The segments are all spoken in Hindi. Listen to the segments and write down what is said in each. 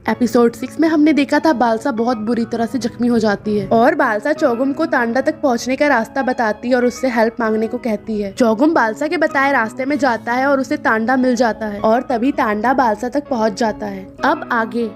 एपिसोड 6 में हमने देखा था बालसा बहुत बुरी तरह से जख्मी हो जाती है और बालसा चौगुम को तांडा तक पहुंचने का रास्ता बताती है और उससे हेल्प मांगने को कहती है। चौगुम बालसा के बताए रास्ते में जाता है और उसे तांडा मिल जाता है और तभी तांडा बालसा तक पहुंच जाता है। अब आगे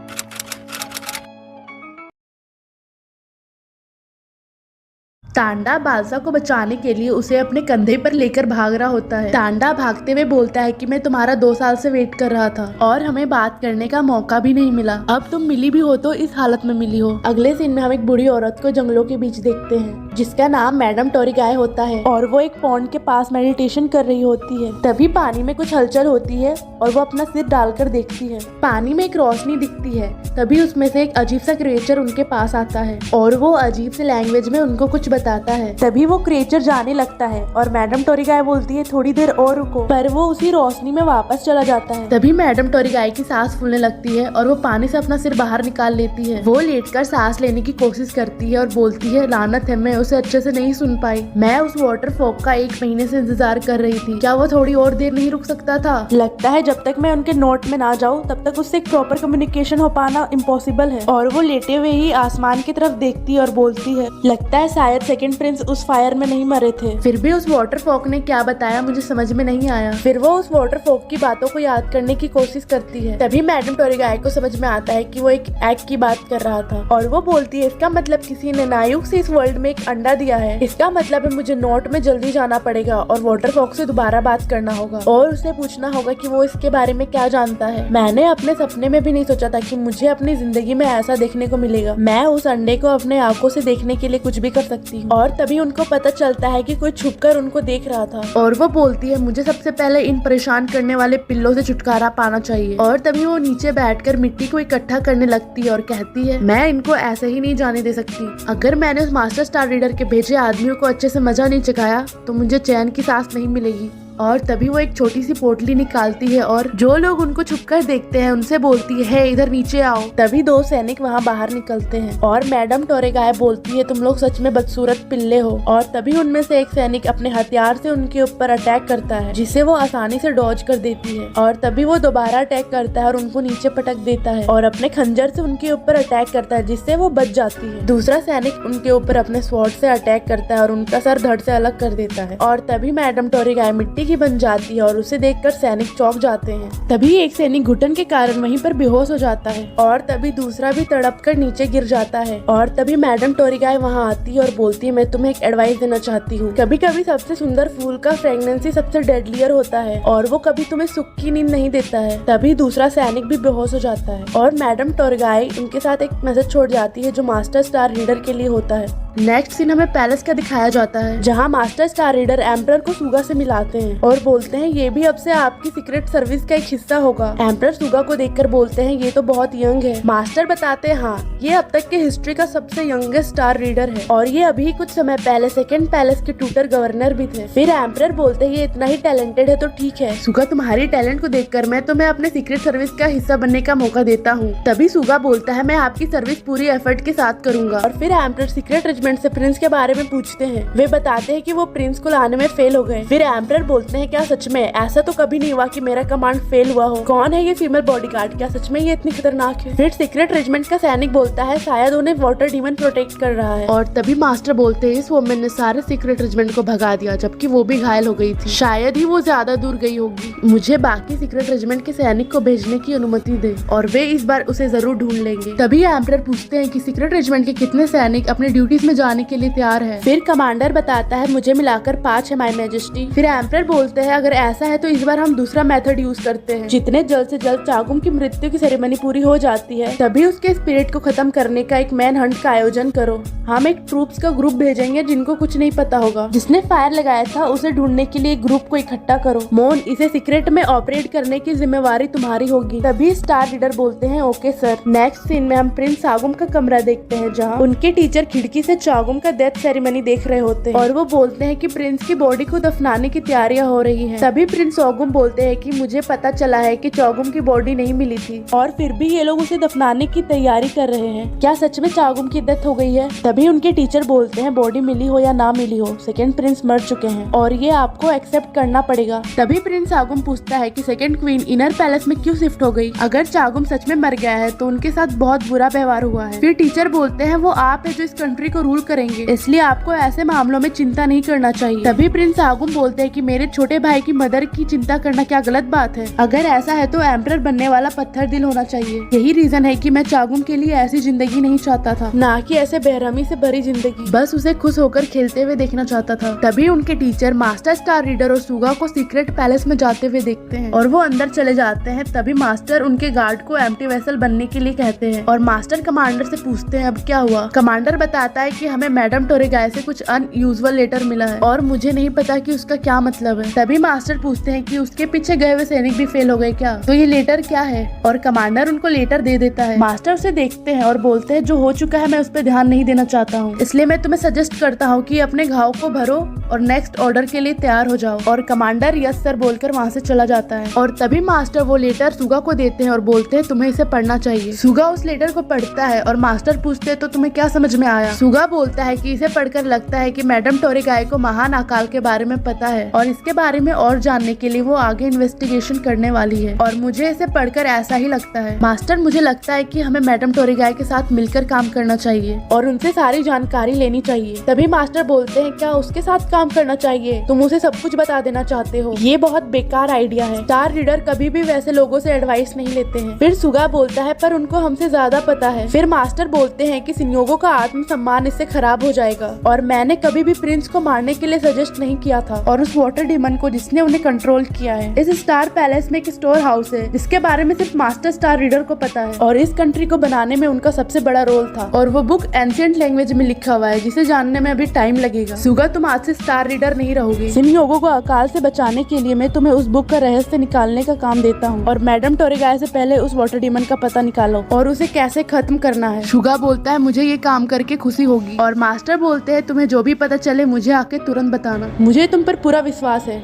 तांडा बालसा को बचाने के लिए उसे अपने कंधे पर लेकर भाग रहा होता है। तांडा भागते हुए बोलता है कि मैं तुम्हारा 2 साल से वेट कर रहा था और हमें बात करने का मौका भी नहीं मिला। अब तुम मिली भी हो तो इस हालत में मिली हो। अगले सीन में हम एक बूढ़ी औरत को जंगलों के बीच देखते हैं जिसका नाम मैडम टोरिगाय होता है और वो एक पॉन्ड के पास मेडिटेशन कर रही होती है। तभी पानी में कुछ हलचल होती है और वो अपना सिर डालकर देखती है। पानी में एक रोशनी दिखती है। तभी उसमें से एक अजीब सा क्रिएचर उनके पास आता है और वो अजीब से लैंग्वेज में उनको कुछ बताता है। तभी वो क्रिएचर जाने लगता है और मैडम टोरिगाय बोलती है थोड़ी देर और रुको, पर वो उसी रोशनी में वापस चला जाता है। तभी मैडम टोरिगाय की सांस फूलने लगती है और वो पानी से अपना सिर बाहर निकाल लेती है। वो लेटकर सांस लेने की कोशिश करती है और बोलती है लानत है, मैं उसे अच्छे से नहीं सुन पाई। मैं उस वाटर फॉग का 1 महीने से इंतजार कर रही थी। क्या वो थोड़ी और देर नहीं रुक सकता था? लगता है जब तक मैं उनके नोट में ना जाऊँ तब तक उससे एक प्रॉपर कम्युनिकेशन हो पाना इम्पॉसिबल है। और वो लेटे हुए ही आसमान की तरफ देखती है और बोलती है लगता है शायद सेकंड प्रिंस उस फायर में नहीं मरे थे। फिर भी उस वाटर फॉग ने क्या बताया मुझे समझ में नहीं आया। फिर वो उस वाटर फॉग की बातों को याद करने की कोशिश करती है। तभी मैडम टोरिगाय को समझ में आता है कि वो एक एग की बात कर रहा था और वो बोलती है इसका मतलब किसी ने नायुक से इस वर्ल्ड में एक अंडा दिया है। इसका मतलब है मुझे नोट में जल्दी जाना पड़ेगा और वाटर फॉग से दोबारा बात करना होगा और उसे पूछना होगा कि वो इसके बारे में क्या जानता है। मैंने अपने सपने में भी नहीं सोचा था कि मुझे अपनी जिंदगी में ऐसा देखने को मिलेगा। मैं उस अंडे को अपने आंखों से देखने के लिए कुछ भी कर सकती हूँ। और तभी उनको पता चलता है कि कोई छुपकर उनको देख रहा था और वो बोलती है मुझे सबसे पहले इन परेशान करने वाले पिल्लों से छुटकारा पाना चाहिए। और तभी वो नीचे बैठकर मिट्टी को इकट्ठा करने लगती है और कहती है मैं इनको ऐसे ही नहीं जाने दे सकती। अगर मैंने उस मास्टर स्टार रीडर के भेजे आदमियों को अच्छे से मजा नहीं चखाया तो मुझे चैन की सांस नहीं मिलेगी। और तभी वो एक छोटी सी पोटली निकालती है और जो लोग उनको छुपकर देखते हैं उनसे बोलती है इधर नीचे आओ। तभी 2 सैनिक वहाँ बाहर निकलते हैं और मैडम टोरिगाय बोलती है तुम लोग सच में बदसूरत पिल्ले हो। और तभी उनमें से एक सैनिक अपने हथियार से उनके ऊपर अटैक करता है जिसे वो आसानी से डॉज कर देती है। और तभी वो दोबारा अटैक करता है और उनको नीचे पटक देता है और अपने खंजर से उनके ऊपर अटैक करता है जिससे वो बच जाती है। दूसरा सैनिक उनके ऊपर अपने स्वॉर्ड से अटैक करता है और उनका सर धड़ से अलग कर देता है। और तभी मैडम टोरिगाय मिट्टी की बन जाती है और उसे देखकर सैनिक चौंक जाते हैं। तभी एक सैनिक घुटन के कारण वहीं पर बेहोश हो जाता है और तभी दूसरा भी तड़प कर नीचे गिर जाता है। और तभी मैडम टोरिगाय वहाँ आती है और बोलती है मैं तुम्हें एक एडवाइस देना चाहती हूँ। कभी कभी सबसे सुंदर फूल का फ्रेग्रेंस सबसे डेडलियर होता है और वो कभी तुम्हें सुख की नींद नहीं देता है। तभी दूसरा सैनिक भी बेहोश हो जाता है और मैडम टोरिगाय उनके साथ एक मैसेज छोड़ जाती है जो मास्टर स्टार रीडर के लिए होता है। नेक्स्ट सीन हमें पैलेस का दिखाया जाता है जहाँ मास्टर स्टार रीडर एम्परर को सुगा से मिलाते हैं और बोलते हैं ये भी अब से आपकी सीक्रेट सर्विस का एक हिस्सा होगा। एम्परर सुगा को देखकर बोलते हैं ये तो बहुत यंग है। मास्टर बताते हैं हाँ ये अब तक के हिस्ट्री का सबसे यंगेस्ट स्टार रीडर है और ये अभी कुछ समय पहले सेकंड पैलेस के ट्यूटर गवर्नर भी थे। फिर एम्परर बोलते हैं ये इतना ही टैलेंटेड है तो ठीक है सुगा, तुम्हारी टैलेंट को देखकर मैं तुम्हें अपने सीक्रेट सर्विस का हिस्सा बनने का मौका देता हूँ। तभी सुगा बोलता है मैं आपकी सर्विस पूरी एफर्ट के साथ करूंगा। और फिर एम्परर सीक्रेट रेजिमेंट से प्रिंस के बारे में पूछते हैं। वे बताते हैं कि वो प्रिंस को लाने में फेल हो गए। फिर एम्परर बोलते हैं क्या सच में? ऐसा तो कभी नहीं हुआ कि मेरा कमांड फेल हुआ हो। कौन है ये फीमेल बॉडीगार्ड? क्या सच में ये इतनी खतरनाक है? फिर सीक्रेट रेजिमेंट का सैनिक बोलता है शायद उन्हें वाटर डीमन प्रोटेक्ट कर रहा है। और तभी मास्टर बोलते हैं इस वुमन ने सारे सीक्रेट रेजिमेंट को भगा दिया जबकि वो भी घायल हो गई थी। शायद ही वो ज्यादा दूर गई होगी। मुझे बाकी सीक्रेट रेजिमेंट के सैनिक को भेजने की अनुमति दे और वे इस बार उसे जरूर ढूंढ लेंगे। तभी एम्परर पूछते हैं कि सीक्रेट रेजिमेंट के कितने सैनिक अपने ड्यूटीज में जाने के लिए तैयार है। फिर कमांडर बताता है मुझे मिलाकर 5 है माय मैजेस्टी। फिर एम्परर बोलते हैं अगर ऐसा है तो इस बार हम दूसरा मेथड यूज करते हैं। जितने जल्द से जल्द चागुम की मृत्यु की सेरेमनी पूरी हो जाती है तभी उसके स्पिरिट को खत्म करने का एक मैन हंट का आयोजन करो। हम एक ट्रूप्स का ग्रुप भेजेंगे जिनको कुछ नहीं पता होगा। जिसने फायर लगाया था उसे ढूंढने के लिए एक ग्रुप को इकट्ठा करो। मोन इसे सीक्रेट में ऑपरेट करने की जिम्मेवारी तुम्हारी होगी। तभी स्टार लीडर बोलते हैं ओके सर। नेक्स्ट सीन में हम प्रिंस सागुम का कमरा देखते हैं जहाँ उनके टीचर खिड़की से चागुम का डेथ सेरेमनी देख रहे होते हैं और वो बोलते हैं कि प्रिंस की बॉडी को दफनाने की तैयारियां परेशानियां हो रही हैं। तभी प्रिंस ओगुम बोलते हैं कि मुझे पता चला है कि चोगुम की बॉडी नहीं मिली थी और फिर भी ये लोग उसे दफनाने की तैयारी कर रहे हैं। क्या सच में चागुम की डेथ हो गई है? तभी उनके टीचर बोलते हैं बॉडी मिली हो या ना मिली हो, सेकंड प्रिंस मर चुके हैं और ये आपको एक्सेप्ट करना पड़ेगा। तभी प्रिंस आगुम पूछता है कि सेकंड क्वीन इनर पैलेस में क्यों शिफ्ट हो गई? अगर चागुम सच में मर गया है तो उनके साथ बहुत बुरा व्यवहार हुआ है। फिर टीचर बोलते हैं वो आप है जो इस कंट्री को रूल करेंगे, इसलिए आपको ऐसे मामलों में चिंता नहीं करना चाहिए। तभी प्रिंस आगुम बोलते हैं कि मेरे छोटे भाई की मदर की चिंता करना क्या गलत बात है? अगर ऐसा है तो एम्परर बनने वाला पत्थर दिल होना चाहिए। यही रीजन है कि मैं चागुम के लिए ऐसी जिंदगी नहीं चाहता था, ना कि ऐसे बेरहमी से भरी जिंदगी। बस उसे खुश होकर खेलते हुए देखना चाहता था। तभी उनके टीचर मास्टर स्टार रीडर और सुगा को सीक्रेट पैलेस में जाते हुए देखते हैं और वो अंदर चले जाते हैं। तभी मास्टर उनके गार्ड को एम्प्टी वेसल बनने के लिए कहते हैं और मास्टर कमांडर से पूछते हैं अब क्या हुआ। कमांडर बताता है कि हमें मैडम टोरेगाय से कुछ अनयूजुअल लेटर मिला है और मुझे नहीं पता कि उसका क्या मतलब है। तभी मास्टर पूछते हैं कि उसके पीछे गए हुए सैनिक भी फेल हो गए क्या, तो ये लेटर क्या है? और कमांडर उनको लेटर दे देता है। मास्टर उसे देखते हैं और बोलते हैं जो हो चुका है मैं उस पर ध्यान नहीं देना चाहता हूँ, इसलिए मैं तुम्हें सजेस्ट करता हूँ कि अपने घाव को भरो और नेक्स्ट ऑर्डर के लिए तैयार हो जाओ। और कमांडर यस सर बोलकर वहाँ से चला जाता है और तभी मास्टर वो लेटर सुगा को देते हैं और बोलते हैं तुम्हें इसे पढ़ना चाहिए। सुगा उस लेटर को पढ़ता है और मास्टर पूछते हैं तो तुम्हें क्या समझ में आया? सुगा बोलता है कि इसे पढ़कर लगता है कि मैडम टोरेगाय को महान अकाल के बारे में पता है और इसके बारे में और जानने के लिए वो आगे इन्वेस्टिगेशन करने वाली है और मुझे इसे पढ़कर ऐसा ही लगता है। मास्टर मुझे लगता है कि हमें मैडम टोरेगाय के साथ मिलकर काम करना चाहिए और उनसे सारी जानकारी लेनी चाहिए। तभी मास्टर बोलते हैं क्या उसके साथ काम करना चाहिए? तुम उसे सब कुछ बता देना चाहते हो? ये बहुत बेकार आइडिया है। स्टार रीडर कभी भी वैसे लोगों से एडवाइस नहीं लेते हैं। फिर सुगा बोलता है पर उनको हमसे ज्यादा पता है। फिर मास्टर बोलते हैं कि सिन्योगो का आत्मसम्मान इससे खराब हो जाएगा और मैंने कभी भी प्रिंस को मारने के लिए सजेस्ट नहीं किया था और उस वाटर डीमन को जिसने उन्हें कंट्रोल किया है। इस स्टार पैलेस में एक स्टोर हाउस है जिसके बारे में सिर्फ मास्टर स्टार रीडर को पता है और इस कंट्री को बनाने में उनका सबसे बड़ा रोल था और वो बुक एंशिएंट लैंग्वेज में लिखा हुआ है जिसे जानने में अभी टाइम लगेगा। सुगा तुम आज से स्टार रीडर नहीं रहोगे। सिन्योगो को अकाल से बचाने के लिए मैं तुम्हें उस बुक का रहस्य निकालने का काम देता हूँ और मैडम टोरेगाय से पहले उस वाटर डीमन का पता निकालो और उसे कैसे खत्म करना है। सुगा बोलता है मुझे ये काम करके खुशी होगी और मास्टर बोलते हैं तुम्हें जो भी पता चले मुझे आके तुरंत बताना, मुझे तुम पर पूरा विश्वास है।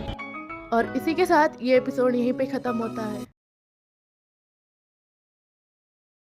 और इसी के साथ ये एपिसोड यहीं पे खत्म होता है।